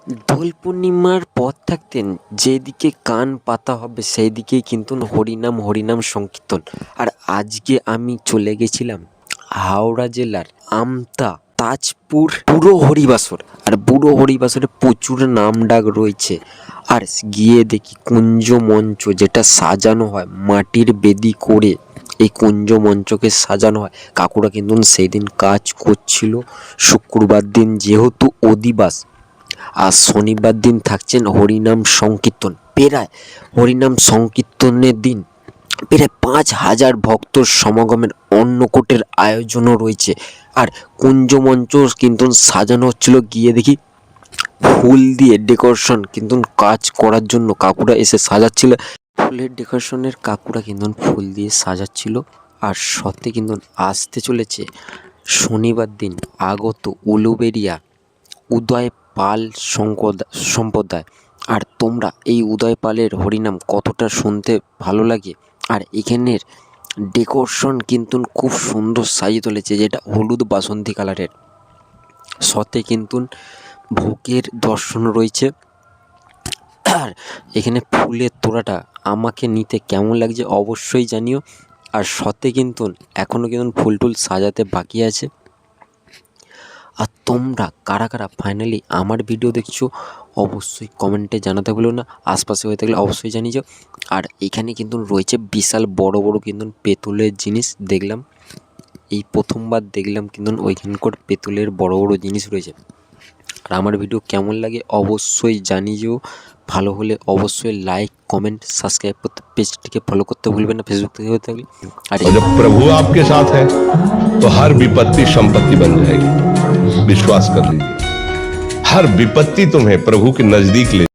দোল পূর্ণিমার পর থাকতেন যেদিকে কান পাতা হবে সেই দিকেই কিন্তু হরিনাম হরিনাম সংকীর্তন। আর আজকে আমি চলে গেছিলাম হাওড়া জেলার আমতা তাজপুর বুড়ো হরিবাসর। আর বুড়ো হরিবাসরে প্রচুর নাম ডাক রয়েছে। আর গিয়ে দেখি কুঞ্জ মঞ্চ যেটা সাজানো হয় মাটির বেদি করে, এই কুঞ্জ মঞ্চকে সাজানো হয়। কাকুরা কিন্তু সেই দিন কাজ করছিল। শুক্রবার দিন যেহেতু অধিবাস আর শনিবার দিন থাকছেন হরিনাম সংকীর্তন। প্রায় হরিনাম সংকীর্তনের দিন প্রায় 5,000 ভক্তর সমাগমের অন্নকূটের আয়োজনও রয়েছে। আর কুঞ্জমঞ্চ কিন্তু সাজানো হচ্ছিল। গিয়ে দেখি ফুল দিয়ে ডেকোরেশন কিন্তু কাজ করার জন্য কাকুরা এসে সাজাচ্ছিল। ফুলের ডেকোরেশনের কাকুরা কিন্তু ফুল দিয়ে সাজাচ্ছিল। আর সাথে কিন্তু আসতে চলেছে শনিবার দিন আগত উলুবেড়িয়া উদয় পাল সম্প্রদায়। আর তোমরা এই উদয় পালের হরিনাম কতটা শুনতে ভালো লাগে। আর এখানের ডেকোরেশন কিন্তু খুব সুন্দর সাজিয়ে তুলেছে, যেটা হলুদ বাসন্তী কালারের। সাথে কিন্তু ভোগের দর্শন রয়েছে। আর এখানে ফুলের তোড়াটা আমাকে নিতে কেমন লাগছে অবশ্যই জানিও। আর সাথে কিন্তু এখনও কিন্তু ফুল টুল সাজাতে বাকি আছে। আর তোমরা কারা কারা ফাইনালি আমার ভিডিও দেখছো অবশ্যই কমেন্টে জানাতে ভুলো না। আশপাশে হয়ে থাকলে অবশ্যই জানিয়ে যাও। আর এখানে কিন্তু রয়েছে বিশাল বড় বড় কিন্তু পেতলের জিনিস দেখলাম। এই প্রথমবার দেখলাম কিন্তু ওইখানকার পেতলের বড় বড় জিনিস রয়েছে। আর আমার ভিডিও কেমন লাগে অবশ্যই জানিয়ে যাও। ভালো হলে অবশ্যই লাইক কমেন্ট সাবস্ক্রাইব করতে, পেজটিকে ফলো করতে ভুলবেন না ফেসবুক থেকে হয়ে থাকলে। আর जब प्रभु आपके साथ है तो हर विपत्ति संपत्ति बन जाएगी। विश्वास कर लीजिए, हर विपत्ति तुम्हें प्रभु के नजदीक ले